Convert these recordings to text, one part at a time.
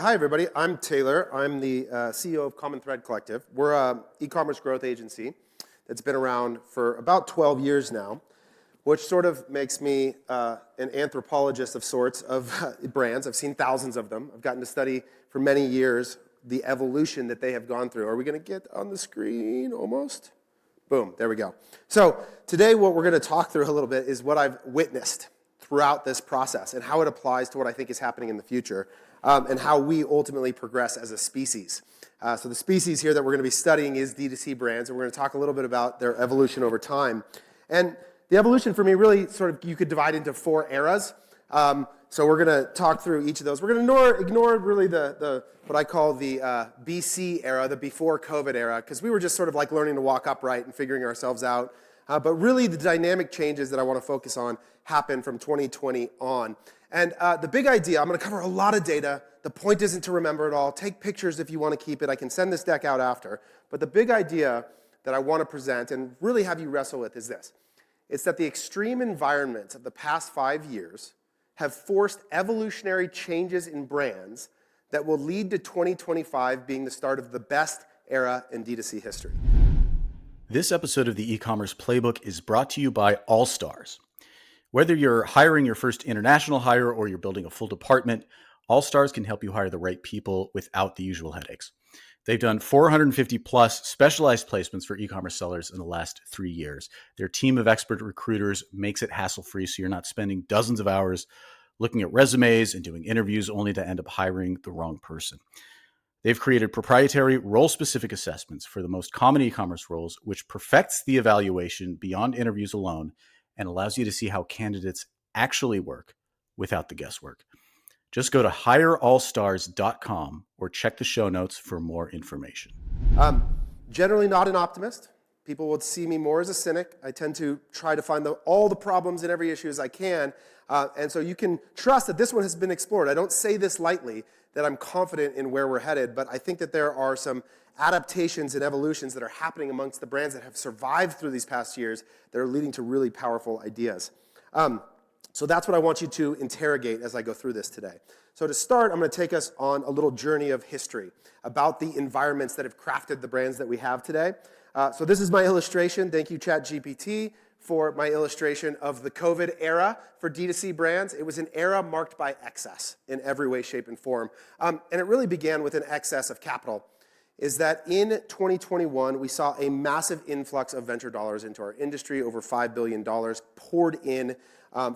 Hi, everybody. I'm Taylor. I'm the CEO of Common Thread Collective. We're an e-commerce growth agency that's been around for about 12 years now, which sort of makes me an anthropologist of sorts of brands. I've seen thousands of them. I've gotten to study for many years the evolution that they have gone through. Are we going to get on the screen almost? Boom, there we go. So today what we're going to talk through a little bit is what I've witnessed throughout this process and how it applies to what I think is happening in the future. And how we ultimately progress as a species. So the species here that we're going to be studying is D2C brands, and we're going to talk a little bit about their evolution over time. And the evolution for me really sort of, you could divide into 4 eras. So we're going to talk through each of those. We're going to ignore really the what I call the BC era, the before COVID era, because we were just sort of like learning to walk upright and figuring ourselves out. But really the dynamic changes that I want to focus on happen from 2020 on. And the big idea, I'm going to cover a lot of data. The point isn't to remember it all. Take pictures if you want to keep it. I can send this deck out after. But the big idea that I want to present and really have you wrestle with is this. It's that the extreme environments of the past 5 years have forced evolutionary changes in brands that will lead to 2025 being the start of the best era in D2C history. This episode of the e-commerce playbook is brought to you by All-Stars. Whether you're hiring your first international hire or you're building a full department, All-Stars can help you hire the right people without the usual headaches. They've done 450 plus specialized placements for e-commerce sellers in the last 3 years. Their team of expert recruiters makes it hassle-free, so you're not spending dozens of hours looking at resumes and doing interviews only to end up hiring the wrong person. They've created proprietary role-specific assessments for the most common e-commerce roles, which perfects the evaluation beyond interviews alone and allows you to see how candidates actually work without the guesswork. Just go to hireallstars.com or check the show notes for more information. Generally not an optimist. People would see me more as a cynic. I tend to try to find all the problems in every issue as I can. And so you can trust that this one has been explored. I don't say this lightly, that I'm confident in where we're headed, but I think that there are some adaptations and evolutions that are happening amongst the brands that have survived through these past years that are leading to really powerful ideas. So that's what I want you to interrogate as I go through this today. So to start, I'm going to take us on a little journey of history about the environments that have crafted the brands that we have today. So this is my illustration. Thank you, ChatGPT, for my illustration of the COVID era for D2C brands. It was an era marked by excess in every way, shape, and form. And it really began with an excess of capital. Is that in 2021, we saw a massive influx of venture dollars into our industry, over $5 billion poured in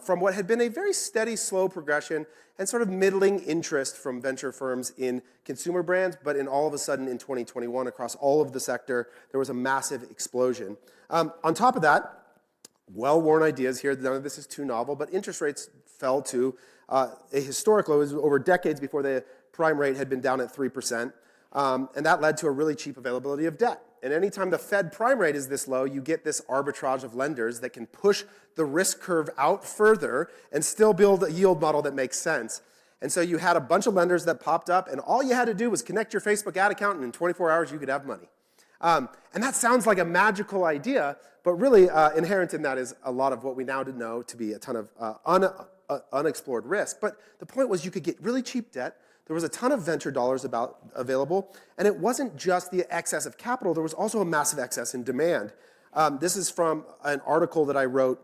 from what had been a very steady, slow progression and sort of middling interest from venture firms in consumer brands, but in all of a sudden in 2021, across all of the sector, there was a massive explosion. On top of that, well-worn ideas here, none of this is too novel, but interest rates fell to a historical, it was over decades before the prime rate had been down at 3%. And that led to a really cheap availability of debt. And anytime the Fed prime rate is this low, you get this arbitrage of lenders that can push the risk curve out further and still build a yield model that makes sense. And so you had a bunch of lenders that popped up, and all you had to do was connect your Facebook ad account, and in 24 hours you could have money. And that sounds like a magical idea, but really inherent in that is a lot of what we now know to be a ton of unexplored risk. But the point was you could get really cheap debt. There was a ton of venture dollars available, and it wasn't just the excess of capital, there was also a massive excess in demand. This is from an article that I wrote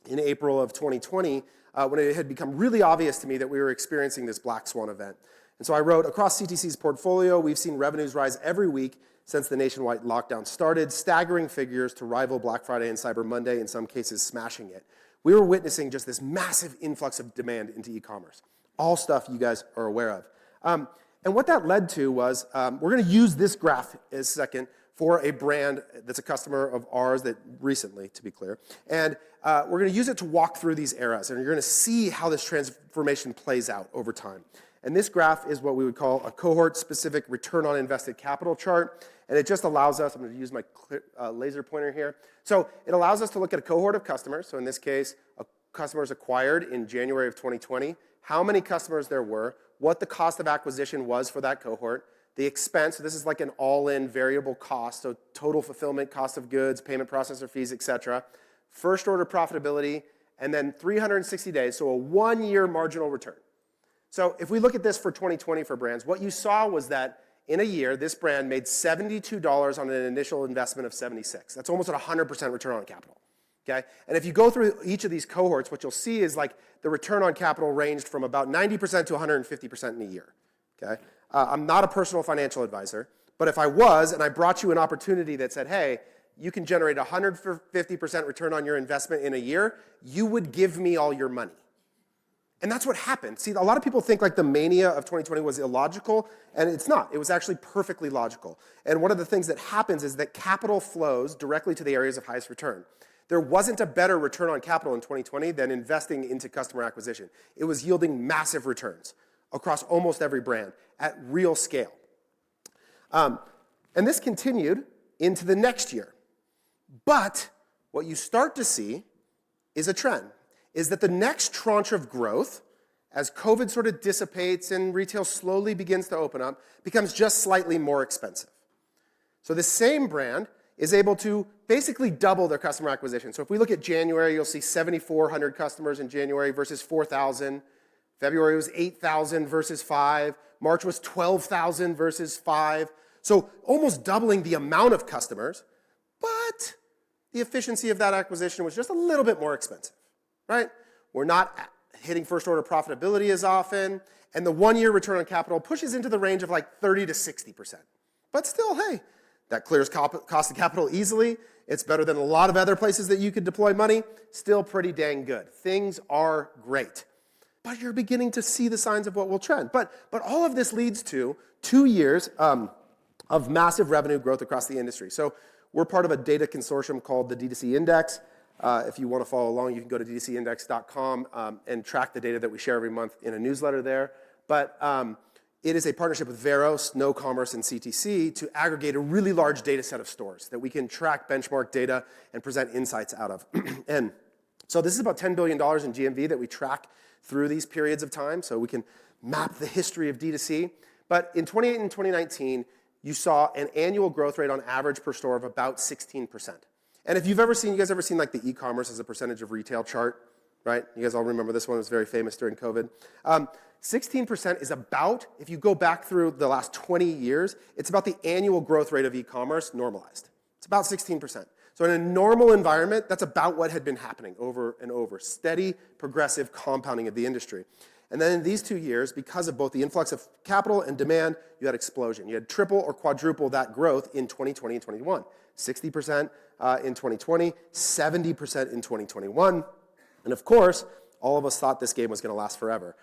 in April of 2020 when it had become really obvious to me that we were experiencing this black swan event. And so I wrote, across CTC's portfolio, we've seen revenues rise every week since the nationwide lockdown started, staggering figures to rival Black Friday and Cyber Monday, in some cases smashing it. We were witnessing just this massive influx of demand into e-commerce, all stuff you guys are aware of. And what that led to was, we're going to use this graph as a second for a brand that's a customer of ours that recently, to be clear. And we're going to use it to walk through these eras. And you're going to see how this transformation plays out over time. And this graph is what we would call a cohort-specific return on invested capital chart. And it just allows us, I'm going to use my laser pointer here. So it allows us to look at a cohort of customers. So in this case, customers acquired in January of 2020, how many customers there were, what the cost of acquisition was for that cohort, the expense, so this is like an all-in variable cost, so total fulfillment, cost of goods, payment processor fees, et cetera, first order profitability, and then 360 days, so a 1-year marginal return. So if we look at this for 2020 for brands, what you saw was that in a year, this brand made $72 on an initial investment of $76. That's almost at 100% return on capital. Okay? And if you go through each of these cohorts, what you'll see is like the return on capital ranged from about 90% to 150% in a year. Okay? I'm not a personal financial advisor, but if I was and I brought you an opportunity that said, hey, you can generate 150% return on your investment in a year, you would give me all your money. And that's what happened. See, a lot of people think like the mania of 2020 was illogical, and it's not. It was actually perfectly logical. And one of the things that happens is that capital flows directly to the areas of highest return. There wasn't a better return on capital in 2020 than investing into customer acquisition. It was yielding massive returns across almost every brand at real scale. And this continued into the next year. But what you start to see is a trend, is that the next tranche of growth, as COVID sort of dissipates and retail slowly begins to open up, becomes just slightly more expensive. So the same brand is able to basically double their customer acquisition. So if we look at January, you'll see 7,400 customers in January versus 4,000. February was 8,000 versus 5. March was 12,000 versus 5. So almost doubling the amount of customers, but the efficiency of that acquisition was just a little bit more expensive, right? We're not hitting first order profitability as often, and the 1-year return on capital pushes into the range of like 30 to 60%. But still, hey, that clears cost of capital easily. It's better than a lot of other places that you could deploy money. Still pretty dang good. Things are great. But you're beginning to see the signs of what will trend. But all of this leads to 2 years of massive revenue growth across the industry. So we're part of a data consortium called the D2C Index. If you want to follow along, you can go to d2cindex.com and track the data that we share every month in a newsletter there. But it is a partnership with Vero, Snowcommerce, and CTC to aggregate a really large data set of stores that we can track benchmark data and present insights out of. And so this is about $10 billion in GMV that we track through these periods of time, so we can map the history of D2C. But in 2018 and 2019, you saw an annual growth rate on average per store of about 16%. And if you guys ever seen like the e-commerce as a percentage of retail chart, right? You guys all remember this one, it was very famous during COVID. 16% is about, if you go back through the last 20 years, it's about the annual growth rate of e-commerce normalized. It's about 16%. So in a normal environment, that's about what had been happening over and over. Steady, progressive compounding of the industry. And then in these 2 years, because of both the influx of capital and demand, you had explosion. You had triple or quadruple that growth in 2020 and 2021. 60% in 2020, 70% in 2021. And of course, all of us thought this game was going to last forever.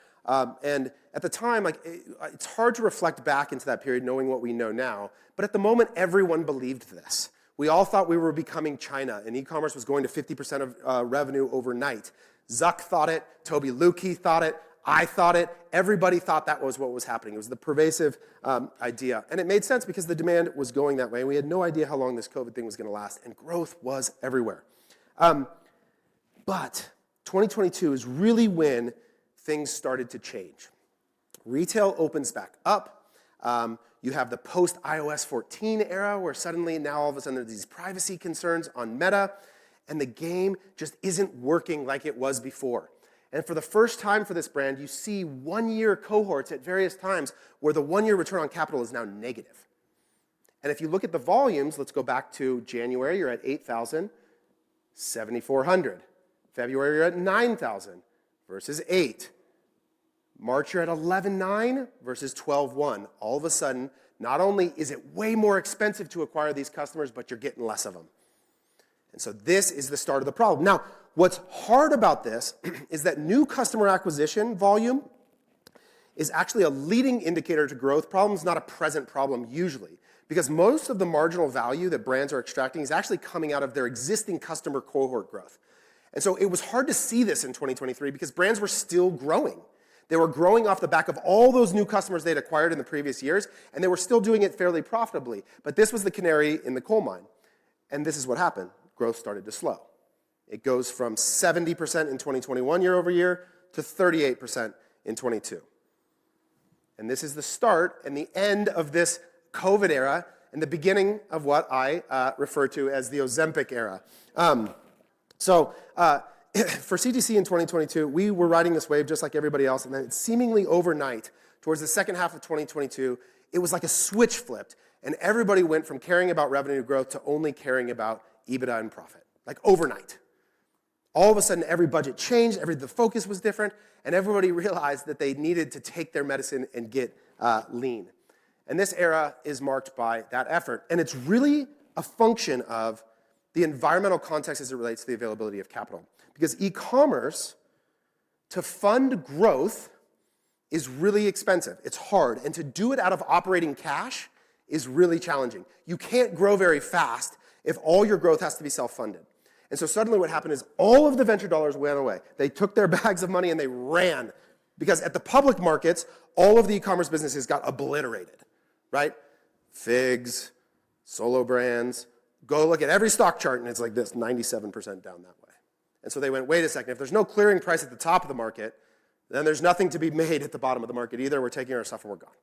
And at the time, it's hard to reflect back into that period knowing what we know now. But at the moment, everyone believed this. We all thought we were becoming China, and e-commerce was going to 50% of revenue overnight. Zuck thought it. Toby Lukey thought it. I thought it. Everybody thought that was what was happening. It was the pervasive idea. And it made sense because the demand was going that way. And we had no idea how long this COVID thing was going to last. And growth was everywhere. But 2022 is really when things started to change. Retail opens back up. You have the post-iOS 14 era where suddenly now all of a sudden there's these privacy concerns on Meta. And the game just isn't working like it was before. And for the first time for this brand, you see 1-year cohorts at various times where the 1-year return on capital is now negative. And if you look at the volumes, let's go back to January, you're at 8,000, 7,400. February, you're at 9,000 versus 8. March, you're at 11,900 versus 12,100. All of a sudden, not only is it way more expensive to acquire these customers, but you're getting less of them. And so this is the start of the problem. Now, what's hard about this is that new customer acquisition volume is actually a leading indicator to growth problems, not a present problem usually. Because most of the marginal value that brands are extracting is actually coming out of their existing customer cohort growth. And so it was hard to see this in 2023 because brands were still growing. They were growing off the back of all those new customers they'd acquired in the previous years, and they were still doing it fairly profitably. But this was the canary in the coal mine. And this is what happened. Growth started to slow. It goes from 70% in 2021 year over year to 38% in 22. And this is the start and the end of this COVID era and the beginning of what I refer to as the Ozempic era. For CTC in 2022, we were riding this wave just like everybody else, and then seemingly overnight, towards the second half of 2022, it was like a switch flipped, and everybody went from caring about revenue growth to only caring about EBITDA and profit, like overnight. All of a sudden, every budget changed, the focus was different, and everybody realized that they needed to take their medicine and get lean. And this era is marked by that effort, and it's really a function of the environmental context as it relates to the availability of capital. Because e-commerce, to fund growth, is really expensive. It's hard. And to do it out of operating cash is really challenging. You can't grow very fast if all your growth has to be self-funded. And so suddenly what happened is all of the venture dollars went away. They took their bags of money and they ran. Because at the public markets, all of the e-commerce businesses got obliterated, right? Figs, solo brands. Go look at every stock chart and it's like this, 97% down that way. And so they went, wait a second, if there's no clearing price at the top of the market, then there's nothing to be made at the bottom of the market either. We're taking our stuff and we're gone.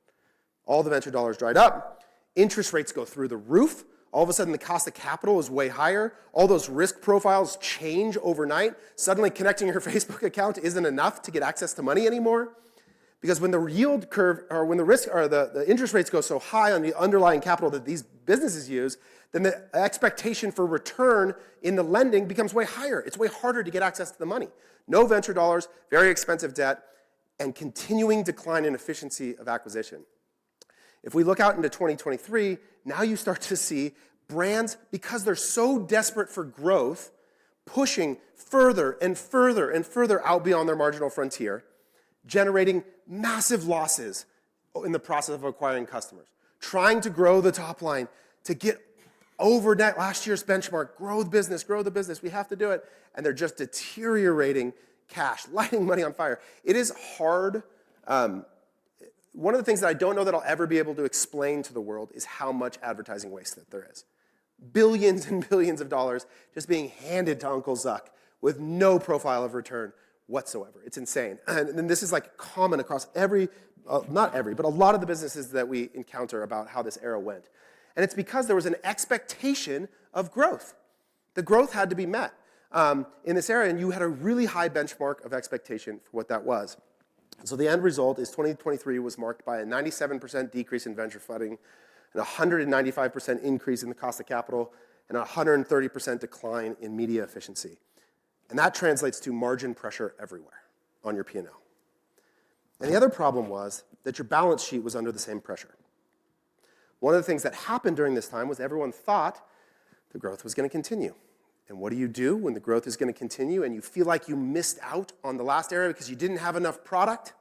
All the venture dollars dried up. Interest rates go through the roof. All of a sudden, the cost of capital is way higher. All those risk profiles change overnight. Suddenly, connecting your Facebook account isn't enough to get access to money anymore. Because when the yield curve, or when the risk, or the interest rates go so high on the underlying capital that these businesses use, then the expectation for return in the lending becomes way higher. It's way harder to get access to the money. No venture dollars, very expensive debt, and continuing decline in efficiency of acquisition. If we look out into 2023, now you start to see brands, because they're so desperate for growth, pushing further and further and further out beyond their marginal frontier, generating massive losses in the process of acquiring customers, trying to grow the top line to get over last year's benchmark, grow the business, we have to do it, and they're just deteriorating cash, lighting money on fire. It is hard. One of the things that I don't know that I'll ever be able to explain to the world is how much advertising waste that there is. Billions and billions of dollars just being handed to Uncle Zuck with no profile of return whatsoever. It's insane. And this is like common across not every, but a lot of the businesses that we encounter about how this era went. And it's because there was an expectation of growth. The growth had to be met in this area, and you had a really high benchmark of expectation for what that was. So the end result is 2023 was marked by a 97% decrease in venture funding, an 195% increase in the cost of capital, and a 130% decline in media efficiency. And that translates to margin pressure everywhere on your P&L. And the other problem was that your balance sheet was under the same pressure. One of the things that happened during this time was everyone thought the growth was going to continue. And what do you do when the growth is going to continue and you feel like you missed out on the last era because you didn't have enough product?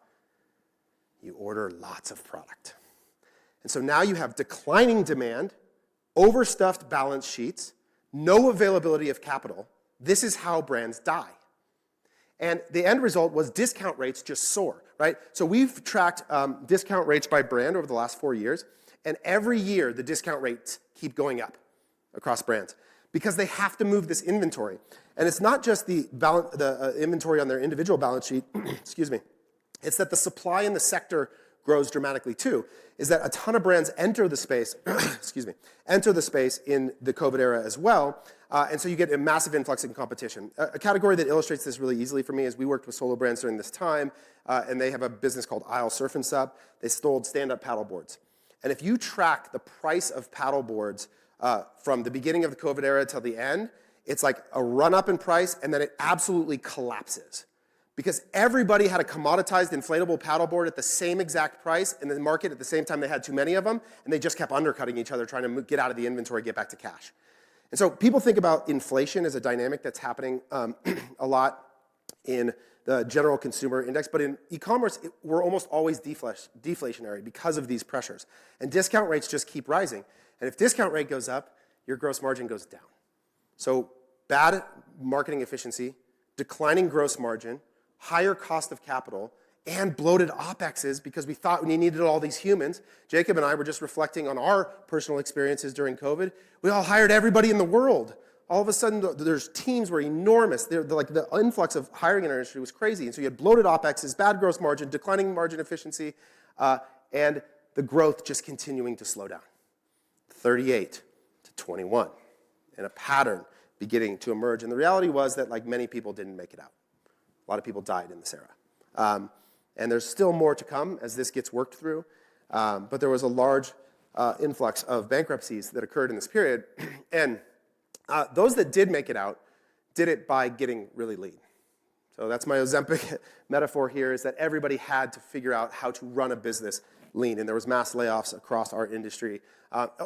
You order lots of product. And so now you have declining demand, overstuffed balance sheets, no availability of capital. This is how brands die. And the end result was discount rates just soar, right? So we've tracked discount rates by brand over the last 4 years, and every year the discount rates keep going up across brands because they have to move this inventory. And it's not just the inventory on their individual balance sheet, excuse me, it's that the supply in the sector grows dramatically too, is that a ton of brands enter the space, enter the space in the COVID era as well, and so you get a massive influx in competition. A category that illustrates this really easily for me is we worked with solo brands during this time, and they have a business called Isle Surf and Sup. They sold stand-up paddle boards. And if you track the price of paddle boards from the beginning of the COVID era till the end, it's like a run-up in price, and then it absolutely collapses. Because everybody had a commoditized inflatable paddleboard at the same exact price in the market at the same time they had too many of them, and they just kept undercutting each other, trying to get out of the inventory, get back to cash. And so people think about inflation as a dynamic that's happening a lot in the general consumer index, but in e-commerce, we're almost always deflationary because of these pressures. And discount rates just keep rising. And if discount rate goes up, your gross margin goes down. So bad marketing efficiency, declining gross margin, higher cost of capital, and bloated OPEXs because we thought we needed all these humans. Jacob and I were just reflecting on our personal experiences during COVID. We all hired everybody in the world. All of a sudden, there's teams were enormous. They're like the influx of hiring in our industry was crazy. And so you had bloated OPEXs, bad gross margin, declining margin efficiency, and the growth just continuing to slow down. 38 to 21, and a pattern beginning to emerge. And the reality was that like many people didn't make it out. A lot of people died in this era. And there's still more to come as this gets worked through. But there was a large influx of bankruptcies that occurred in this period. And those that did make it out did it by getting really lean. So that's my Ozempic metaphor here, is that everybody had to figure out how to run a business lean. And there was mass layoffs across our industry.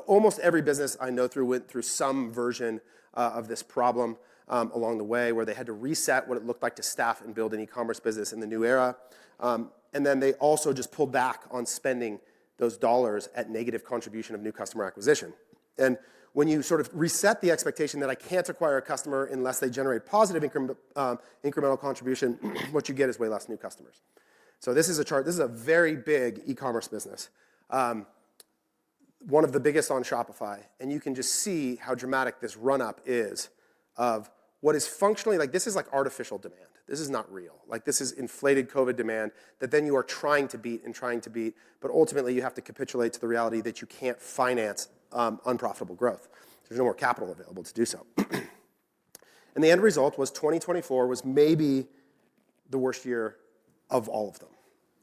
Almost every business I know went through some version of this problem along the way, where they had to reset what it looked like to staff and build an e-commerce business in the new era. And then they also just pulled back on spending those dollars at negative contribution of new customer acquisition. And when you sort of reset the expectation that I can't acquire a customer unless they generate positive incremental contribution, what you get is way less new customers. So this is a chart. This is a very big e-commerce business, one of the biggest on Shopify. And you can just see how dramatic this run-up is of what is functionally, like this is like artificial demand. This is not real. Like this is inflated COVID demand that then you are trying to beat, but ultimately you have to capitulate to the reality that you can't finance unprofitable growth. There's no more capital available to do so. And the end result was 2024 was maybe the worst year of all of them.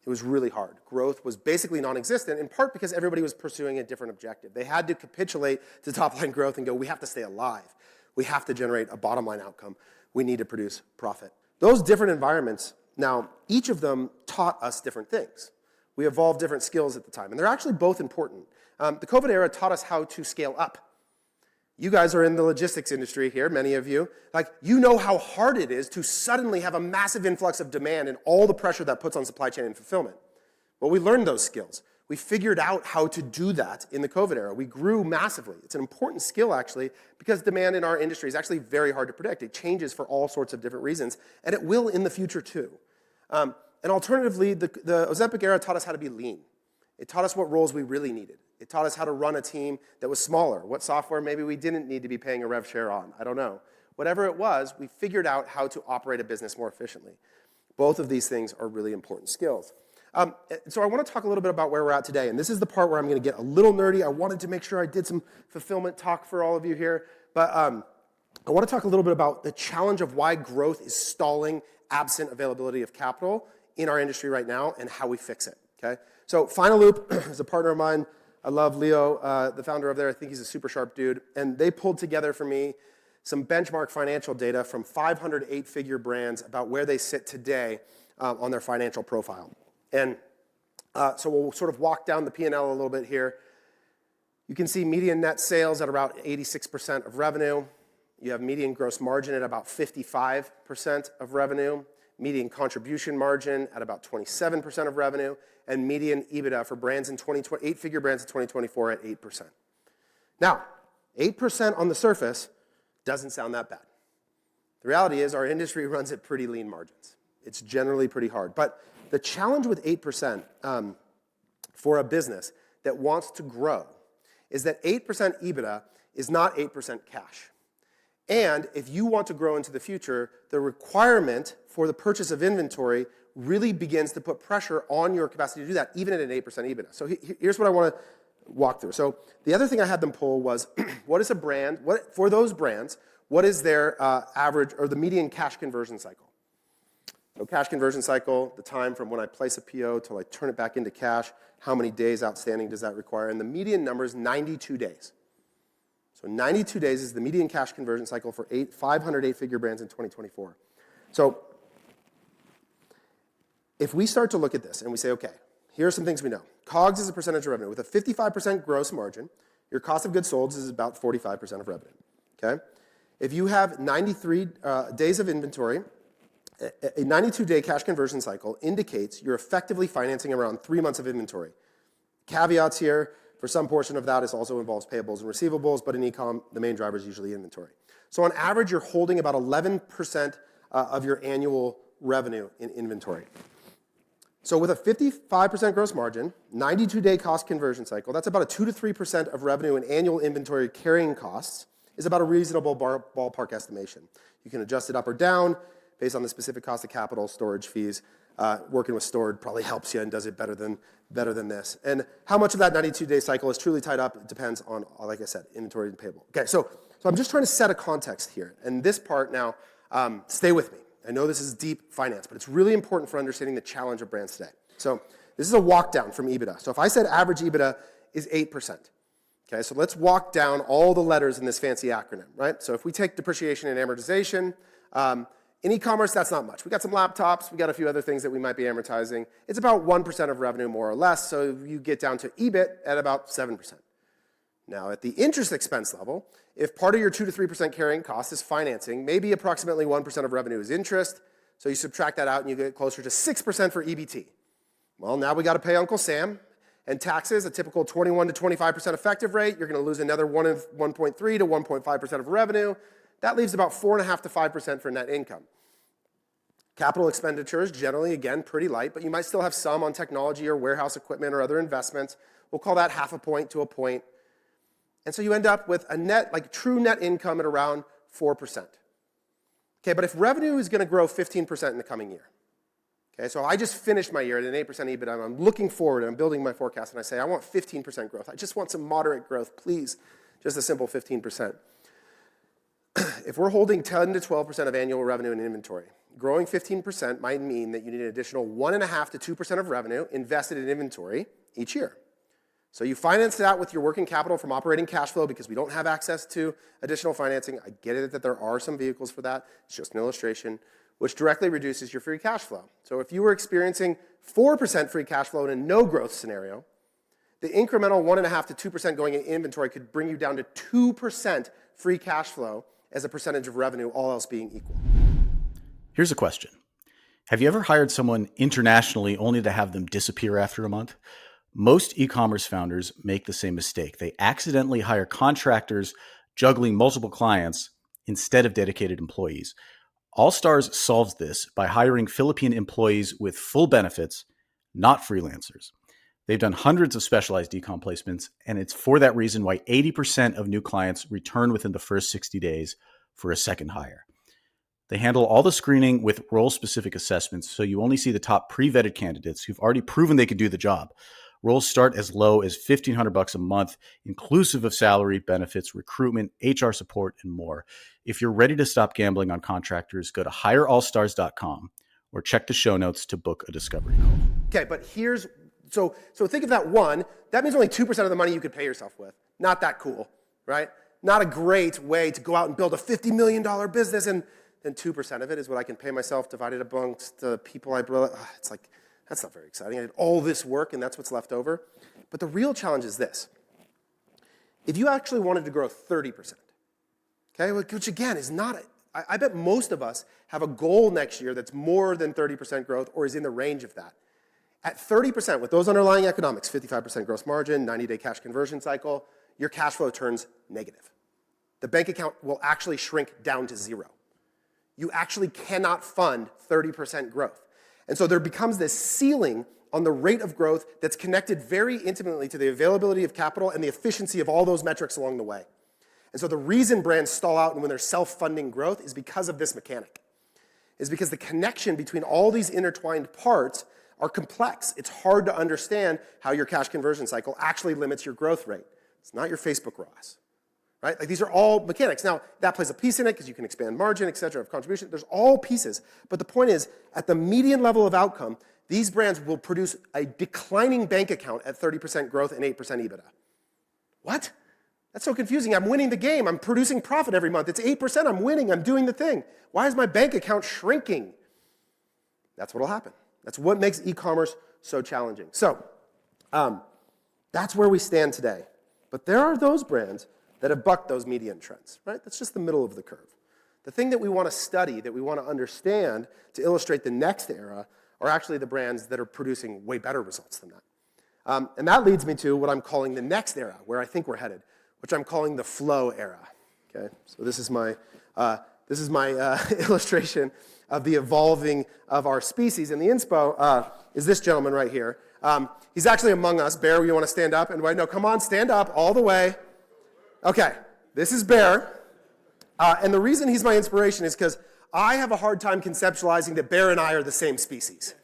It was really hard. Growth was basically non-existent, in part because everybody was pursuing a different objective. They had to capitulate to top-line growth and go, we have to stay alive. We have to generate a bottom-line outcome. We need to produce profit. Those different environments, now, each of them taught us different things. We evolved different skills at the time, and they're actually both important. The COVID era taught us how to scale up. You guys are in the logistics industry here, many of you. Like, you know how hard it is to suddenly have a massive influx of demand and all the pressure that puts on supply chain and fulfillment. Well, we learned those skills. We figured out how to do that in the COVID era. We grew massively. It's an important skill, actually, because demand in our industry is actually very hard to predict. It changes for all sorts of different reasons, and it will in the future, too. And alternatively, the Ozempic era taught us how to be lean. It taught us what roles we really needed. It taught us how to run a team that was smaller, what software maybe we didn't need to be paying a rev share on. I don't know. Whatever it was, we figured out how to operate a business more efficiently. Both of these things are really important skills. So I want to talk a little bit about where we're at today. And this is the part where I'm going to get a little nerdy. I wanted to make sure I did some fulfillment talk for all of you here. But I want to talk a little bit about the challenge of why growth is stalling absent availability of capital in our industry right now and how we fix it. Okay? So Final Loop is a partner of mine. I love Leo, the founder of there. I think he's a super sharp dude. And they pulled together for me some benchmark financial data from 500 eight-figure brands about where they sit today on their financial profile. And so we'll sort of walk down the P&L a little bit here. You can see median net sales at about 86% of revenue. You have median gross margin at about 55% of revenue, median contribution margin at about 27% of revenue, and median EBITDA for brands in 2020, eight-figure brands in 2024 at 8%. Now, 8% on the surface doesn't sound that bad. The reality is our industry runs at pretty lean margins. It's generally pretty hard. But the challenge with 8% for a business that wants to grow is that 8% EBITDA is not 8% cash. And if you want to grow into the future, the requirement for the purchase of inventory really begins to put pressure on your capacity to do that, even at an 8% EBITDA. So here's what I want to walk through. So the other thing I had them pull was, what is a brand, for those brands, what is their average or the median cash conversion cycle? So cash conversion cycle, the time from when I place a PO till I turn it back into cash, how many days outstanding does that require? And the median number is 92 days. So 92 days is the median cash conversion cycle for 500 eight-figure brands in 2024. So if we start to look at this and we say, okay, here are some things we know. COGS is a percentage of revenue. With a 55% gross margin, your cost of goods sold is about 45% of revenue. Okay? If you have 93 days of inventory, a 92-day cash conversion cycle indicates you're effectively financing around 3 months of inventory. Caveats here, for some portion of that, it also involves payables and receivables, but in e-com, the main driver is usually inventory. So on average, you're holding about 11% of your annual revenue in inventory. So with a 55% gross margin, 92-day cost conversion cycle, that's about a 2 to 3% of revenue in annual inventory carrying costs is about a reasonable ballpark estimation. You can adjust it up or down based on the specific cost of capital, storage fees. Working with stored probably helps you and does it better than this. And how much of that 92-day cycle is truly tied up, it depends on, like I said, inventory and payable. Okay, so So I'm just trying to set a context here. And this part now, stay with me. I know this is deep finance, but it's really important for understanding the challenge of brands today. So this is a walk down from EBITDA. So if I said average EBITDA is 8%, okay, so let's walk down all the letters in this fancy acronym, right? So if we take depreciation and amortization, in e-commerce, that's not much. We got some laptops, we got a few other things that we might be amortizing. It's about 1% of revenue, more or less, so you get down to EBIT at about 7%. Now, at the interest expense level, if part of your 2 to 3% carrying cost is financing, maybe approximately 1% of revenue is interest, so you subtract that out and you get closer to 6% for EBT. Well, now we got to pay Uncle Sam, and taxes, a typical 21 to 25% effective rate, you're going to lose another 1.3 to 1.5% of revenue. That leaves about 4.5 to 5% for net income. Capital expenditures, generally, again, pretty light, but you might still have some on technology or warehouse equipment or other investments. We'll call that 0.5 point to a point. And so you end up with a net, like true net income at around 4%. Okay, but if revenue is going to grow 15% in the coming year, okay, so I just finished my year at an 8% EBITDA, and I'm looking forward, and I'm building my forecast, and I say, I want 15% growth. I just want some moderate growth, please. Just a simple 15%. If we're holding 10 to 12% of annual revenue in inventory, growing 15% might mean that you need an additional 1.5 to 2% of revenue invested in inventory each year. So you finance that with your working capital from operating cash flow because we don't have access to additional financing. I get it that there are some vehicles for that. It's just an illustration, which directly reduces your free cash flow. So if you were experiencing 4% free cash flow in a no-growth scenario, the incremental 1.5 to 2% going in inventory could bring you down to 2% free cash flow as a percentage of revenue, all else being equal. Here's a question. Have you ever hired someone internationally only to have them disappear after a month? Most e-commerce founders make the same mistake. They accidentally hire contractors juggling multiple clients instead of dedicated employees. Allstars solves this by hiring Philippine employees with full benefits, not freelancers. They've done hundreds of specialized e-com placements, and it's for that reason why 80% of new clients return within the first 60 days for a second hire. They handle all the screening with role-specific assessments, so you only see the top pre-vetted candidates who've already proven they can do the job. Roles start as low as $1,500 a month, inclusive of salary, benefits, recruitment, HR support, and more. If you're ready to stop gambling on contractors, go to hireallstars.com or check the show notes to book a discovery call. Okay, but so think of that one. That means only 2% of the money you could pay yourself with. Not that cool, right? Not a great way to go out and build a $50 million business, and then 2% of it is what I can pay myself divided amongst the people I brought. It's like, that's not very exciting. I did all this work, and that's what's left over. But the real challenge is this. If you actually wanted to grow 30%, okay, which again is not, I bet most of us have a goal next year that's more than 30% growth or is in the range of that. At 30%, with those underlying economics, 55% gross margin, 90-day cash conversion cycle, your cash flow turns negative. The bank account will actually shrink down to zero. You actually cannot fund 30% growth. And so there becomes this ceiling on the rate of growth that's connected very intimately to the availability of capital and the efficiency of all those metrics along the way. And so the reason brands stall out when they're self-funding growth is because of this mechanic, is because the connection between all these intertwined parts are complex. It's hard to understand how your cash conversion cycle actually limits your growth rate. It's not your Facebook ROAS, right? Like these are all mechanics. Now, that plays a piece in it because you can expand margin, et cetera, of contribution. There's all pieces. But the point is, at the median level of outcome, these brands will produce a declining bank account at 30% growth and 8% EBITDA. What? That's so confusing. I'm winning the game. I'm producing profit every month. It's 8%. I'm winning. I'm doing the thing. Why is my bank account shrinking? That's what will happen. That's what makes e-commerce so challenging. So that's where we stand today. But there are those brands that have bucked those median trends, right? That's just the middle of the curve. The thing that we want to study, that we want to understand to illustrate the next era are actually the brands that are producing way better results than that. And that leads me to what I'm calling the next era, where I think we're headed, which I'm calling the flow era. Okay, so this is my illustration of the evolving of our species. And the inspo is this gentleman right here. He's actually among us. Bear, you want to stand up? And no, come on, stand up all the way. Okay, this is Bear. And the reason he's my inspiration is because I have a hard time conceptualizing that Bear and I are the same species.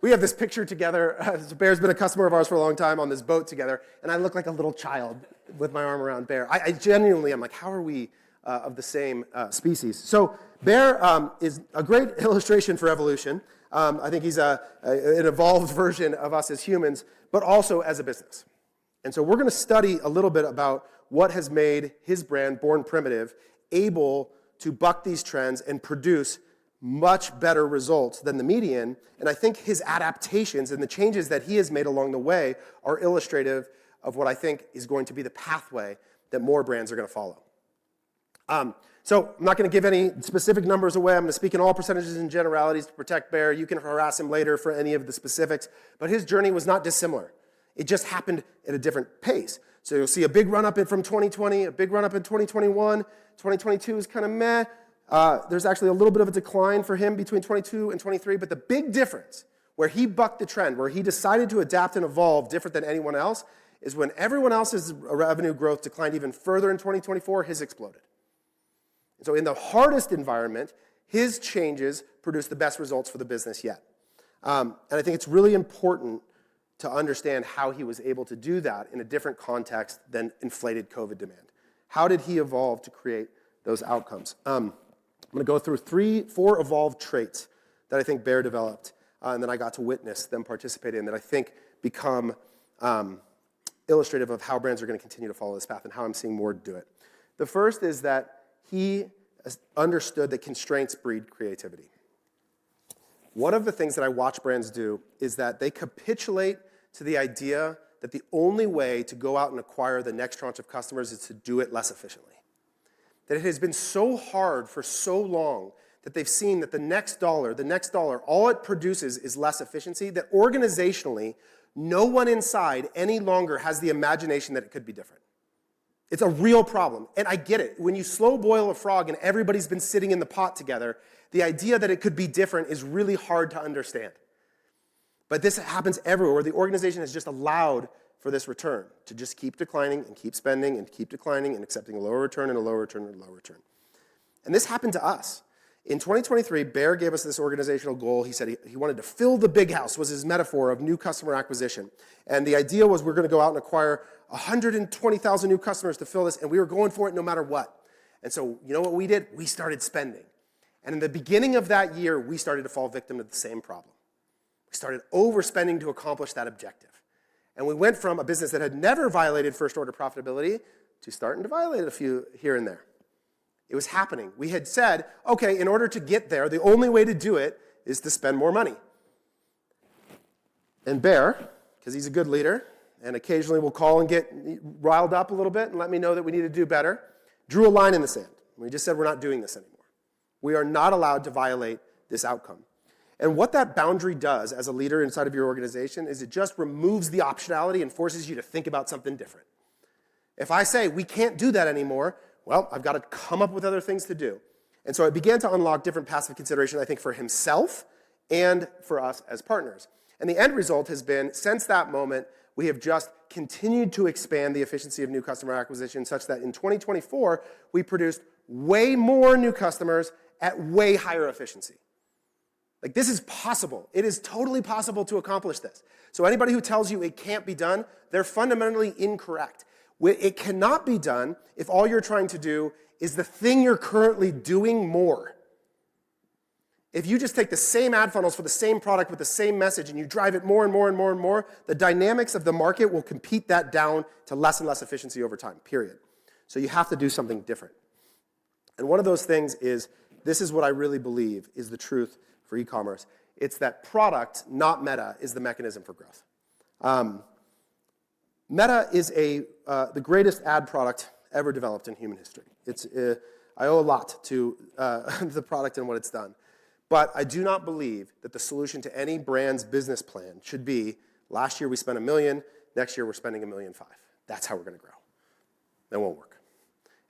We have this picture together. Bear's been a customer of ours for a long time on this boat together, and I look like a little child with my arm around Bear. I genuinely, I'm like, how are we of the same species? So Bear is a great illustration for evolution. I think he's an evolved version of us as humans, but also as a business. And so we're going to study a little bit about what has made his brand, Born Primitive, able to buck these trends and produce much better results than the median. And I think his adaptations and the changes that he has made along the way are illustrative of what I think is going to be the pathway that more brands are going to follow. So I'm not going to give any specific numbers away. I'm going to speak in all percentages and generalities to protect Bear. You can harass him later for any of the specifics. But his journey was not dissimilar. It just happened at a different pace. So you'll see a big run-up from 2020, a big run-up in 2021. 2022 is kind of meh. There's actually a little bit of a decline for him between 22 and 23. But the big difference, where he bucked the trend, where he decided to adapt and evolve different than anyone else, is when everyone else's revenue growth declined even further in 2024, his exploded. And so in the hardest environment, his changes produced the best results for the business yet. And I think it's really important to understand how he was able to do that in a different context than inflated COVID demand. How did he evolve to create those outcomes? I'm going to go through 4 evolved traits that I think Bear developed, and then I got to witness them participate in, that I think become illustrative of how brands are going to continue to follow this path and how I'm seeing more do it. The first is that he understood that constraints breed creativity. One of the things that I watch brands do is that they capitulate to the idea that the only way to go out and acquire the next tranche of customers is to do it less efficiently. That it has been so hard for so long that they've seen that the next dollar, all it produces is less efficiency, that organizationally, no one inside any longer has the imagination that it could be different. It's a real problem, and I get it. When you slow boil a frog and everybody's been sitting in the pot together, the idea that it could be different is really hard to understand. But this happens everywhere, where the organization has just allowed for this return to just keep declining and keep spending and keep declining and accepting a lower return and a lower return and a lower return. And this happened to us. In 2023, Bear gave us this organizational goal. He said he wanted to fill the big house, was his metaphor of new customer acquisition. And the idea was we're going to go out and acquire 120,000 new customers to fill this, and we were going for it no matter what. And so, you know what we did? We started spending. And in the beginning of that year, we started to fall victim to the same problem. We started overspending to accomplish that objective. And we went from a business that had never violated first-order profitability to starting to violate a few here and there. It was happening. We had said, okay, in order to get there, the only way to do it is to spend more money. And Bear, because he's a good leader, and occasionally will call and get riled up a little bit and let me know that we need to do better, drew a line in the sand. We just said we're not doing this anymore. We are not allowed to violate this outcome. And what that boundary does as a leader inside of your organization is it just removes the optionality and forces you to think about something different. If I say we can't do that anymore, well, I've got to come up with other things to do. And so it began to unlock different passive consideration, I think, for himself and for us as partners. And the end result has been, since that moment, we have just continued to expand the efficiency of new customer acquisition such that in 2024, we produced way more new customers at way higher efficiency. Like, this is possible. It is totally possible to accomplish this. So anybody who tells you it can't be done, they're fundamentally incorrect. It cannot be done if all you're trying to do is the thing you're currently doing more. If you just take the same ad funnels for the same product with the same message and you drive it more and more and more and more, the dynamics of the market will compete that down to less and less efficiency over time, period. So you have to do something different. And one of those things is, this is what I really believe is the truth for e-commerce. It's that product, not meta, is the mechanism for growth. Meta is the greatest ad product ever developed in human history. I owe a lot to the product and what it's done. But I do not believe that the solution to any brand's business plan should be, last year we spent $1 million, next year we're spending $1.5 million. That's how we're going to grow. That won't work.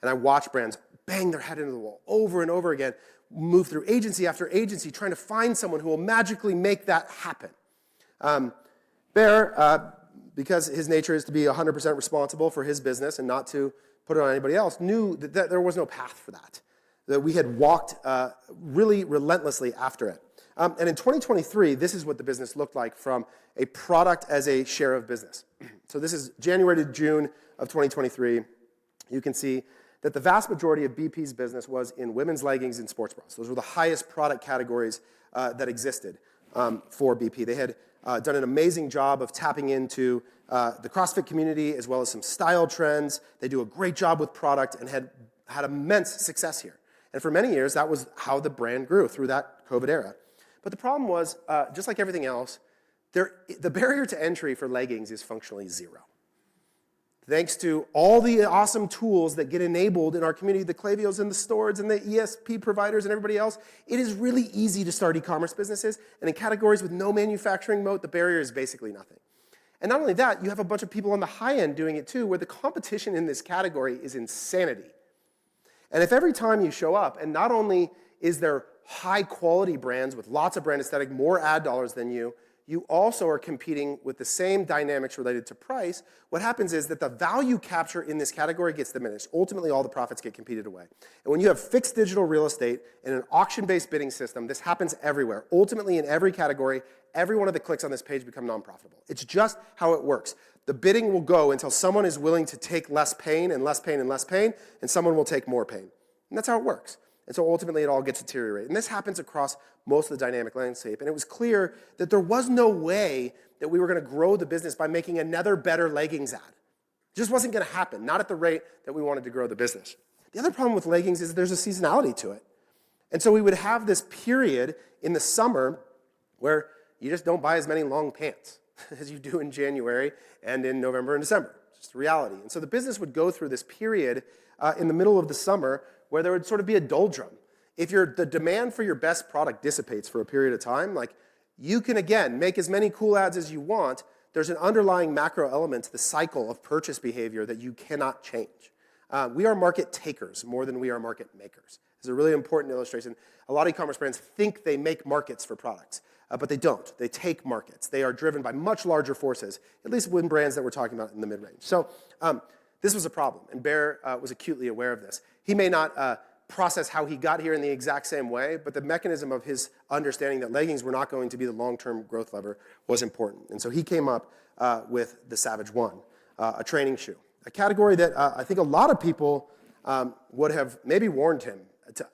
And I watch brands bang their head into the wall over and over again, move through agency after agency, trying to find someone who will magically make that happen. Bear, because his nature is to be 100% responsible for his business and not to put it on anybody else, knew that there was no path for that. That we had walked really relentlessly after it. And in 2023, this is what the business looked like from a product as a share of business. So this is January to June of 2023. You can see that the vast majority of BP's business was in women's leggings and sports bras. Those were the highest product categories that existed for BP. They had done an amazing job of tapping into the CrossFit community as well as some style trends. They do a great job with product and had immense success here. And for many years, that was how the brand grew through that COVID era. But the problem was, just like everything else, the barrier to entry for leggings is functionally zero. Thanks to all the awesome tools that get enabled in our community, the Klavios and the Stords and the ESP providers and everybody else, it is really easy to start e-commerce businesses. And in categories with no manufacturing moat, the barrier is basically nothing. And not only that, you have a bunch of people on the high end doing it too, where the competition in this category is insanity. And if every time you show up, and not only is there high quality brands with lots of brand aesthetic, more ad dollars than you, you also are competing with the same dynamics related to price, what happens is that the value capture in this category gets diminished. Ultimately, all the profits get competed away. And when you have fixed digital real estate and an auction-based bidding system, this happens everywhere. Ultimately, in every category, every one of the clicks on this page become non-profitable. It's just how it works. The bidding will go until someone is willing to take less pain and less pain and less pain, and someone will take more pain. And that's how it works. And so ultimately, it all gets deteriorated. And this happens across most of the dynamic landscape. And it was clear that there was no way that we were going to grow the business by making another better leggings ad. It just wasn't going to happen, not at the rate that we wanted to grow the business. The other problem with leggings is that there's a seasonality to it. And so we would have this period in the summer where you just don't buy as many long pants as you do in January and in November and December. It's just reality. And so the business would go through this period in the middle of the summer where there would sort of be a doldrum. If the demand for your best product dissipates for a period of time, like you can, again, make as many cool ads as you want. There's an underlying macro element to the cycle of purchase behavior that you cannot change. We are market takers more than we are market makers. It's a really important illustration. A lot of e-commerce brands think they make markets for products, but they don't. They take markets. They are driven by much larger forces, at least with brands that we're talking about in the mid-range. So this was a problem, and Bear was acutely aware of this. He may not process how he got here in the exact same way, but the mechanism of his understanding that leggings were not going to be the long-term growth lever was important. And so he came up with the Savage One, a training shoe, a category that I think a lot of people would have maybe warned him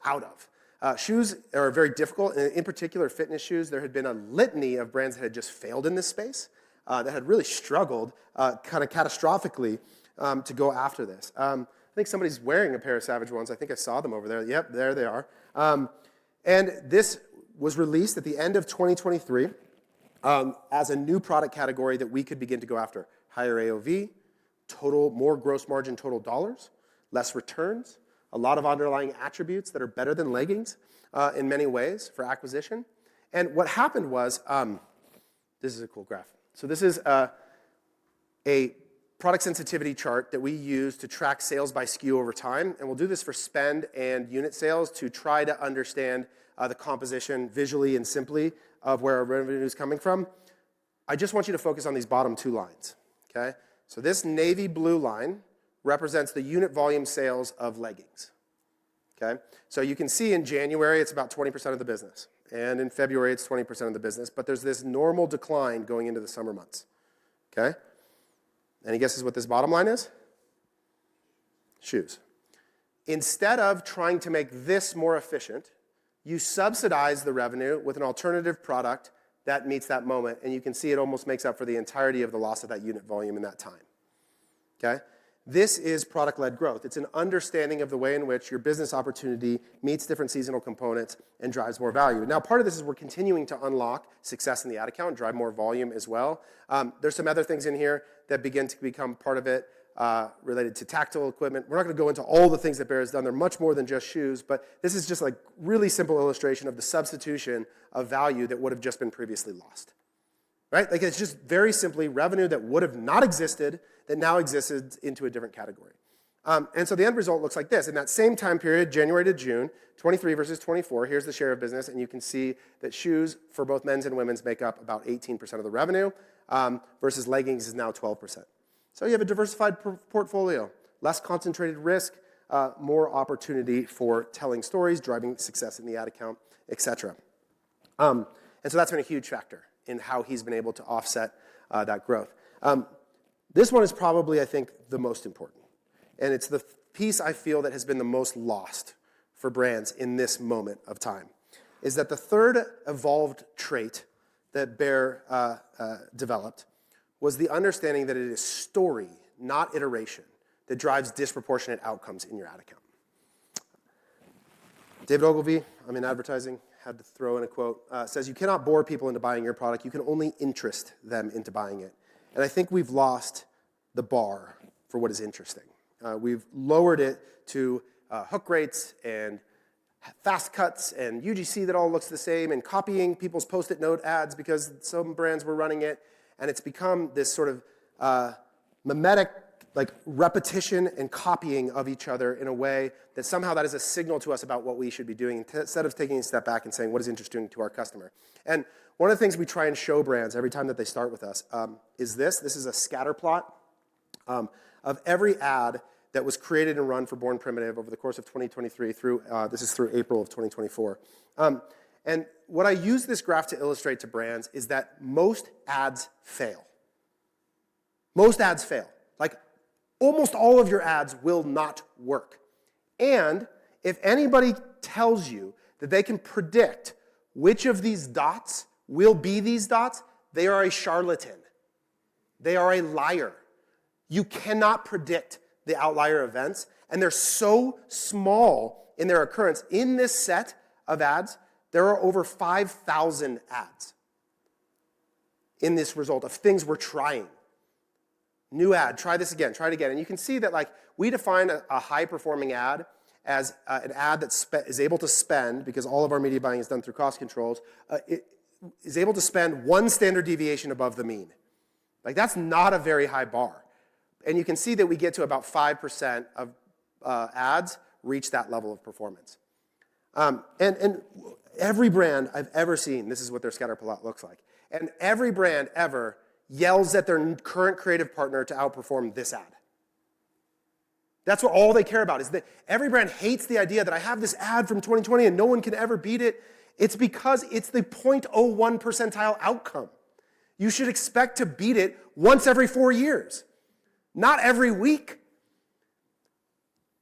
out of. Shoes are very difficult, and in particular fitness shoes. There had been a litany of brands that had just failed in this space, that had really struggled kind of catastrophically to go after this. I think somebody's wearing a pair of Savage Ones. I think I saw them over there. Yep, there they are. And this was released at the end of 2023 as a new product category that we could begin to go after. Higher AOV, more gross margin total dollars, less returns, a lot of underlying attributes that are better than leggings in many ways for acquisition. And what happened was, this is a cool graph. So this is a product sensitivity chart that we use to track sales by SKU over time. And we'll do this for spend and unit sales to try to understand the composition visually and simply of where our revenue is coming from. I just want you to focus on these bottom two lines, okay? So this navy blue line represents the unit volume sales of leggings, okay? So you can see in January, it's about 20% of the business. And in February, it's 20% of the business. But there's this normal decline going into the summer months, okay? Any guesses what this bottom line is? Shoes. Instead of trying to make this more efficient, you subsidize the revenue with an alternative product that meets that moment, and you can see it almost makes up for the entirety of the loss of that unit volume in that time. Okay? This is product-led growth. It's an understanding of the way in which your business opportunity meets different seasonal components and drives more value. Now, part of this is we're continuing to unlock success in the ad account, drive more volume as well. There's some other things in here that begin to become part of it related to tactile equipment. We're not going to go into all the things that Bear has done. They're much more than just shoes, but this is just like really simple illustration of the substitution of value that would have just been previously lost. Right? Like it's just very simply revenue that would have not existed that now existed into a different category. And so the end result looks like this. In that same time period, January to June, 23 versus 24, here's the share of business, and you can see that shoes for both men's and women's make up about 18% of the revenue, versus leggings is now 12%. So you have a diversified portfolio, less concentrated risk, more opportunity for telling stories, driving success in the ad account, etc. And so that's been a huge factor in how he's been able to offset that growth. This one is probably, I think, the most important. And it's the piece I feel that has been the most lost for brands in this moment of time, is that the third evolved trait that Bear developed was the understanding that it is story, not iteration, that drives disproportionate outcomes in your ad account. David Ogilvy, I'm in advertising, had to throw in a quote, says, "You cannot bore people into buying your product. You can only interest them into buying it." And I think we've lost the bar for what is interesting. We've lowered it to hook rates and fast cuts and UGC that all looks the same and copying people's Post-it note ads because some brands were running it. And it's become this sort of mimetic, like repetition and copying of each other in a way that somehow that is a signal to us about what we should be doing instead of taking a step back and saying what is interesting to our customer. And one of the things we try and show brands every time that they start with us is this. This is a scatter plot of every ad that was created and run for Born Primitive over the course of 2023 through, this is through April of 2024. And what I use this graph to illustrate to brands is that most ads fail. Most ads fail. Like, almost all of your ads will not work. And if anybody tells you that they can predict which of these dots will be these dots, they are a charlatan. They are a liar. You cannot predict the outlier events, and they're so small in their occurrence. In this set of ads, there are over 5,000 ads in this result of things we're trying. New ad, try this again, try it again. And you can see that like we define a high-performing ad as an ad that is able to spend, because all of our media buying is done through cost controls, it is able to spend one standard deviation above the mean. Like that's not a very high bar. And you can see that we get to about 5% of ads reach that level of performance. And every brand I've ever seen, this is what their scatter plot looks like. And every brand ever yells at their current creative partner to outperform this ad. That's what all they care about is that every brand hates the idea that I have this ad from 2020 and no one can ever beat it. It's because it's the 0.01 percentile outcome. You should expect to beat it once every 4 years, not every week.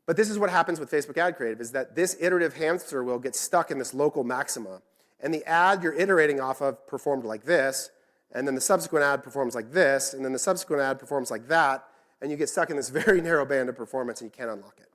But this is what happens with Facebook ad creative, is that this iterative hamster wheel gets stuck in this local maxima, and the ad you're iterating off of performed like this, and then the subsequent ad performs like this, and then the subsequent ad performs like that, and you get stuck in this very narrow band of performance, and you can't unlock it.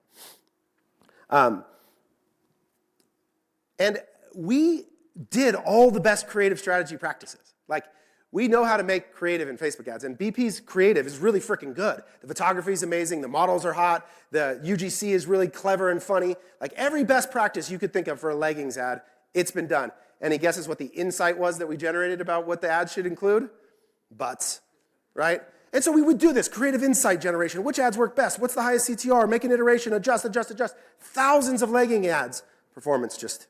And we did all the best creative strategy practices. Like, we know how to make creative in Facebook ads, and BP's creative is really freaking good. The photography is amazing, the models are hot, the UGC is really clever and funny. Like, every best practice you could think of for a leggings ad, it's been done. Any guesses what the insight was that we generated about what the ad should include? Butts, right? And so we would do this creative insight generation. Which ads work best? What's the highest CTR? Make an iteration, adjust. Thousands of legging ads. Performance just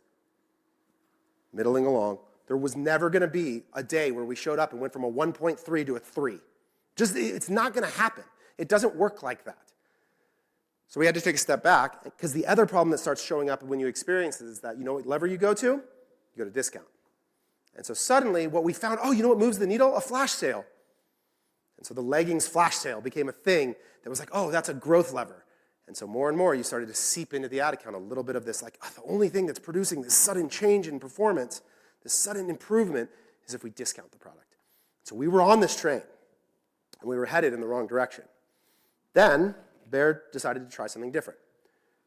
middling along. There was never going to be a day where we showed up and went from a 1.3 to a 3. Just, it's not going to happen. It doesn't work like that. So we had to take a step back, because the other problem that starts showing up when you experience it is that, you know what lever you go to? You go to discount. And so suddenly what we found, oh, you know what moves the needle? A flash sale. And so the leggings flash sale became a thing that was like, oh, that's a growth lever. And so more and more you started to seep into the ad account a little bit of this, like, oh, the only thing that's producing this sudden change in performance, this sudden improvement, is if we discount the product. So we were on this train, and we were headed in the wrong direction. Then Bear decided to try something different.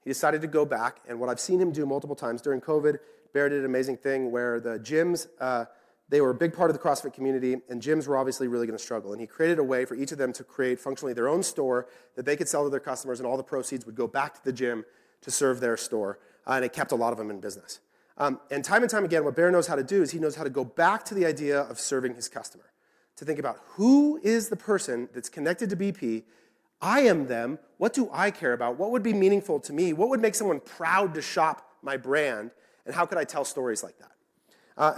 He decided to go back, and what I've seen him do multiple times during COVID, Bear did an amazing thing where the gyms, they were a big part of the CrossFit community, and gyms were obviously really going to struggle. And he created a way for each of them to create functionally their own store that they could sell to their customers, and all the proceeds would go back to the gym to serve their store. And it kept a lot of them in business. And time again, what Bear knows how to do is he knows how to go back to the idea of serving his customer, to think about who is the person that's connected to BP. I am them. What do I care about? What would be meaningful to me? What would make someone proud to shop my brand? And how could I tell stories like that?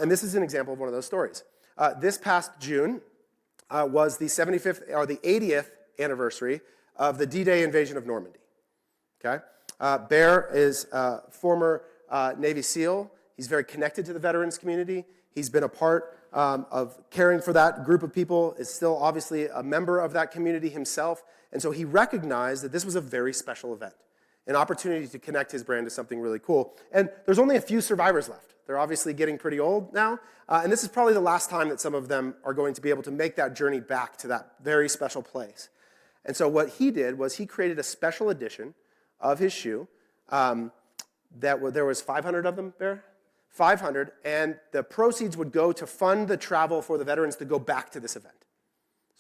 And this is an example of one of those stories. This past June was the 75th or the 80th anniversary of the D-Day invasion of Normandy. Okay, Bear is a former Navy SEAL. He's very connected to the veterans community. He's been a part of caring for that group of people, is still obviously a member of that community himself. And so he recognized that this was a very special event, an opportunity to connect his brand to something really cool. And there's only a few survivors left. They're obviously getting pretty old now. And this is probably the last time that some of them are going to be able to make that journey back to that very special place. And so what he did was he created a special edition of his shoe. There was 500 of them, Bear? 500, and the proceeds would go to fund the travel for the veterans to go back to this event.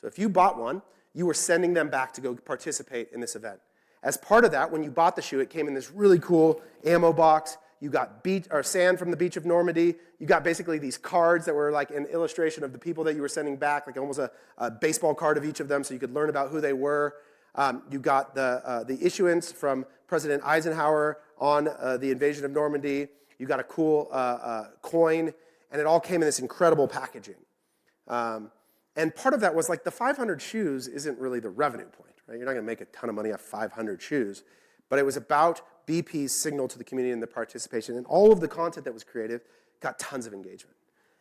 So if you bought one, you were sending them back to go participate in this event. As part of that, when you bought the shoe, it came in this really cool ammo box. You got sand from the beach of Normandy. You got basically these cards that were like an illustration of the people that you were sending back, like almost a baseball card of each of them so you could learn about who they were. You got the issuance from President Eisenhower on the invasion of Normandy. You got a cool coin, and it all came in this incredible packaging. And part of that was like the 500 shoes isn't really the revenue point, right? You're not going to make a ton of money off 500 shoes. But it was about BP's signal to the community and the participation. And all of the content that was created got tons of engagement.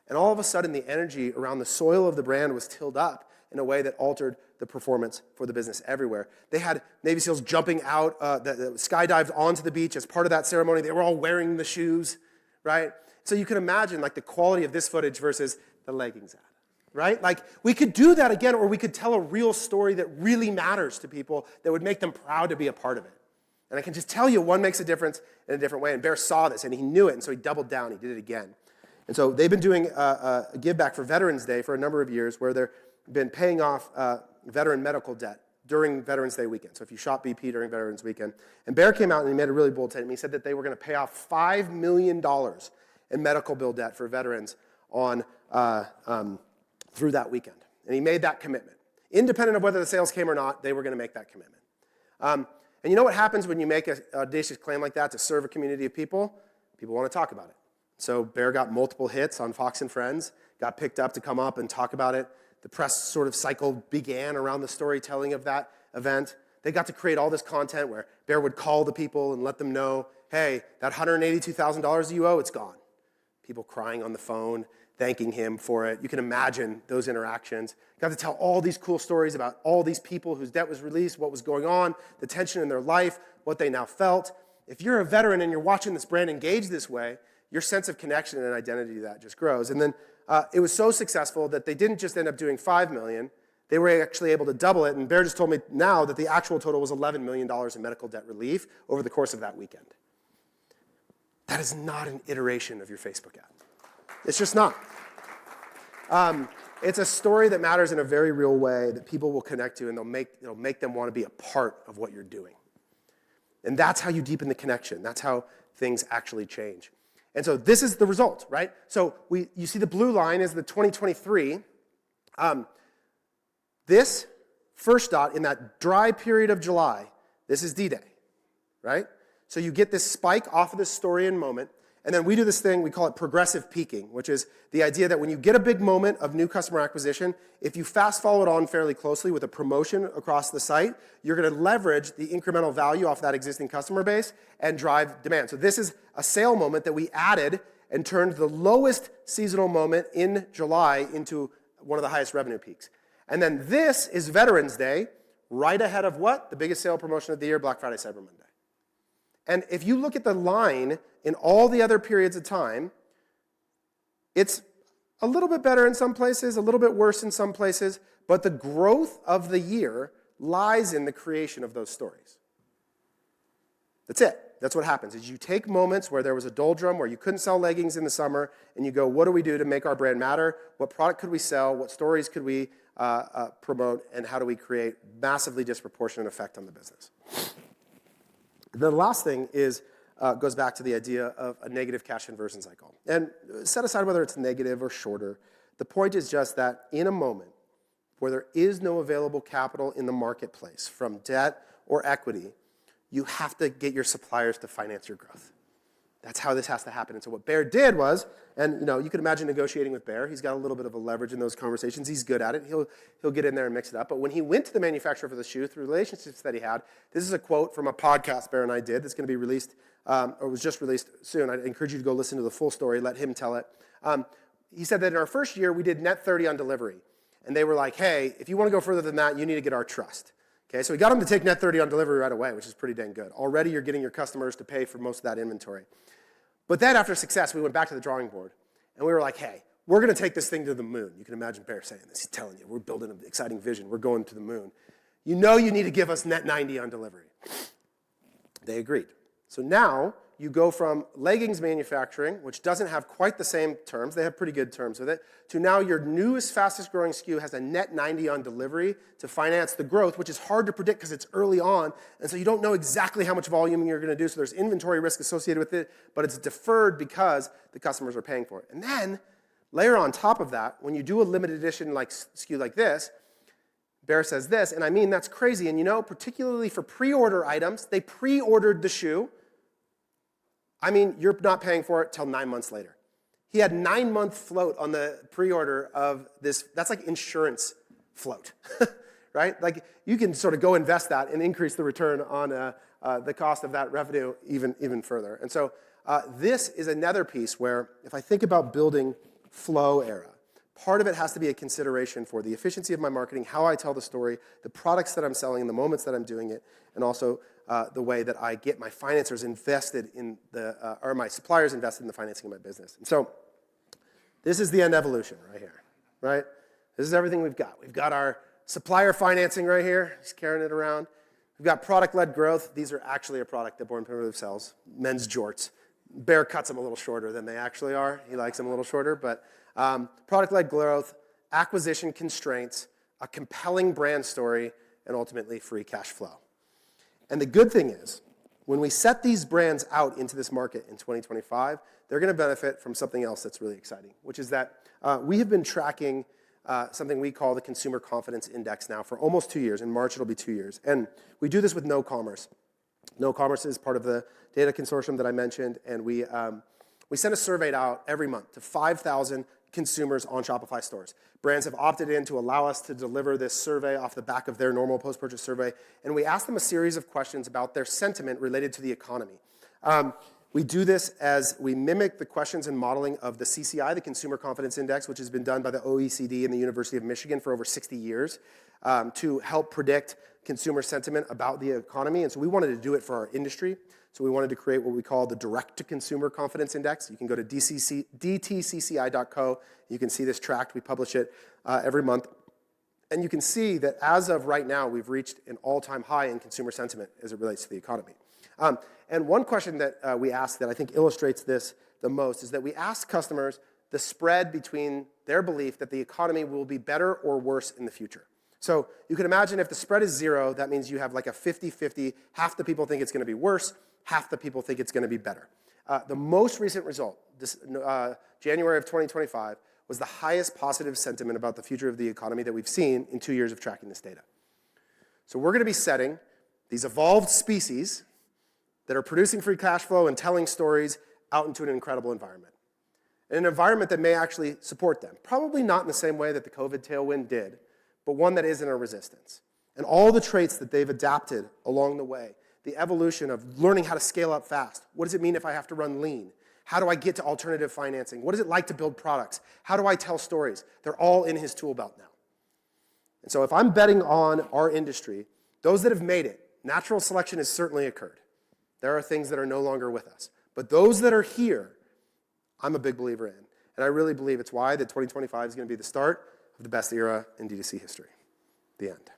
And all of a sudden, the energy around the soil of the brand was tilled up in a way that altered the performance for the business everywhere. They had Navy SEALs jumping out, skydived onto the beach as part of that ceremony. They were all wearing the shoes, right? So you can imagine like the quality of this footage versus the leggings ad, right? Like we could do that again, or we could tell a real story that really matters to people that would make them proud to be a part of it. And I can just tell you one makes a difference in a different way. And Bear saw this, and he knew it, and so he doubled down. He did it again. And so they've been doing a give back for Veterans Day for a number of years where they've been paying off veteran medical debt during Veterans Day weekend. So if you shop BP during Veterans Weekend. And Bear came out and he made a really bold statement. He said that they were going to pay off $5 million in medical bill debt for veterans through that weekend. And he made that commitment. Independent of whether the sales came or not, they were going to make that commitment. And you know what happens when you make an audacious claim like that to serve a community of people? People want to talk about it. So Bear got multiple hits on Fox and Friends, got picked up to come up and talk about it. The press sort of cycle began around the storytelling of that event. They got to create all this content where Bear would call the people and let them know, hey, that $182,000 you owe, it's gone. People crying on the phone, thanking him for it. You can imagine those interactions. Got to tell all these cool stories about all these people whose debt was released, what was going on, the tension in their life, what they now felt. If you're a veteran and you're watching this brand engage this way, your sense of connection and identity to that just grows. And then it was so successful that they didn't just end up doing $5 million. They were actually able to double it. And Bear just told me now that the actual total was $11 million in medical debt relief over the course of that weekend. That is not an iteration of your Facebook ad. It's just not. It's a story that matters in a very real way that people will connect to, and it'll make them want to be a part of what you're doing. And that's how you deepen the connection. That's how things actually change. And so this is the result, right? So you see the blue line is the 2023. This first dot in that dry period of July, this is D-Day, right? So you get this spike off of this story and moment, and then we do this thing, we call it progressive peaking, which is the idea that when you get a big moment of new customer acquisition, if you fast follow it on fairly closely with a promotion across the site, you're going to leverage the incremental value off that existing customer base and drive demand. So this is a sale moment that we added and turned the lowest seasonal moment in July into one of the highest revenue peaks. And then this is Veterans Day, right ahead of what? The biggest sale promotion of the year, Black Friday, Cyber Monday. And if you look at the line in all the other periods of time, it's a little bit better in some places, a little bit worse in some places, but the growth of the year lies in the creation of those stories. That's it. That's what happens, is you take moments where there was a doldrum, where you couldn't sell leggings in the summer, and you go, what do we do to make our brand matter? What product could we sell? What stories could we promote? And how do we create massively disproportionate effect on the business? The last thing goes back to the idea of a negative cash conversion cycle. And set aside whether it's negative or shorter, the point is just that in a moment where there is no available capital in the marketplace from debt or equity, you have to get your suppliers to finance your growth. That's how this has to happen. And so what Bear did was, and you can imagine negotiating with Bear. He's got a little bit of a leverage in those conversations. He's good at it. He'll get in there and mix it up. But when he went to the manufacturer for the shoe, through relationships that he had, this is a quote from a podcast Bear and I did that's going to be released, or was just released soon. I encourage you to go listen to the full story. Let him tell it. he said that in our first year, we did net 30 on delivery. And they were like, hey, if you want to go further than that, you need to get our trust. Okay, so we got them to take net 30 on delivery right away, which is pretty dang good. Already you're getting your customers to pay for most of that inventory. But then after success, we went back to the drawing board. And we were like, hey, we're going to take this thing to the moon. You can imagine Bear saying this. He's telling you, we're building an exciting vision. We're going to the moon. You know you need to give us net 90 on delivery. They agreed. So now you go from leggings manufacturing, which doesn't have quite the same terms, they have pretty good terms with it, to now your newest, fastest growing SKU has a net 90 on delivery to finance the growth, which is hard to predict because it's early on, and so you don't know exactly how much volume you're going to do, so there's inventory risk associated with it, but it's deferred because the customers are paying for it. And then, layer on top of that, when you do a limited edition like SKU like this, Bear says this, and I mean that's crazy, and you know, particularly for pre-order items, they pre-ordered the shoe. I mean, you're not paying for it till 9 months later. He had 9-month float on the pre-order of this. That's like insurance float, right? Like you can sort of go invest that and increase the return on the cost of that revenue even further. And so this is another piece where if I think about building flow era, part of it has to be a consideration for the efficiency of my marketing, how I tell the story, the products that I'm selling, the moments that I'm doing it, and also the way that I get my financiers invested in or my suppliers invested in the financing of my business. And so this is the end evolution right here, right? This is everything we've got. We've got our supplier financing right here. He's carrying it around. We've got product-led growth. These are actually a product that Born Primitive sells, men's jorts. Bear cuts them a little shorter than they actually are. He likes them a little shorter, but product-led growth, acquisition constraints, a compelling brand story, and ultimately free cash flow. And the good thing is, when we set these brands out into this market in 2025, they're going to benefit from something else that's really exciting, which is that we have been tracking something we call the Consumer Confidence Index now for almost 2 years. In March, it'll be 2 years. And we do this with NoCommerce. NoCommerce is part of the data consortium that I mentioned, and we send a survey out every month to 5,000 consumers on Shopify stores. Brands have opted in to allow us to deliver this survey off the back of their normal post-purchase survey, and we ask them a series of questions about their sentiment related to the economy. We do this as we mimic the questions and modeling of the CCI, the Consumer Confidence Index, which has been done by the OECD and the University of Michigan for over 60 years to help predict consumer sentiment about the economy. And so we wanted to do it for our industry. So we wanted to create what we call the Direct-to-Consumer Confidence Index. You can go to dtcci.co. You can see this tracked. We publish it every month. And you can see that as of right now, we've reached an all-time high in consumer sentiment as it relates to the economy. And one question that we ask that I think illustrates this the most is that we ask customers the spread between their belief that the economy will be better or worse in the future. So you can imagine if the spread is 0, that means you have like a 50-50. Half the people think it's going to be worse, half the people think it's going to be better. The most recent result, this January of 2025, was the highest positive sentiment about the future of the economy that we've seen in 2 years of tracking this data. So we're going to be setting these evolved species that are producing free cash flow and telling stories out into an incredible environment. An environment that may actually support them. Probably not in the same way that the COVID tailwind did, but one that is in a resistance. And all the traits that they've adapted along the way, the evolution of learning how to scale up fast. What does it mean if I have to run lean? How do I get to alternative financing? What is it like to build products? How do I tell stories? They're all in his tool belt now. And so if I'm betting on our industry, those that have made it, natural selection has certainly occurred. There are things that are no longer with us. But those that are here, I'm a big believer in. And I really believe it's why that 2025 is going to be the start of the best era in D2C history. The end.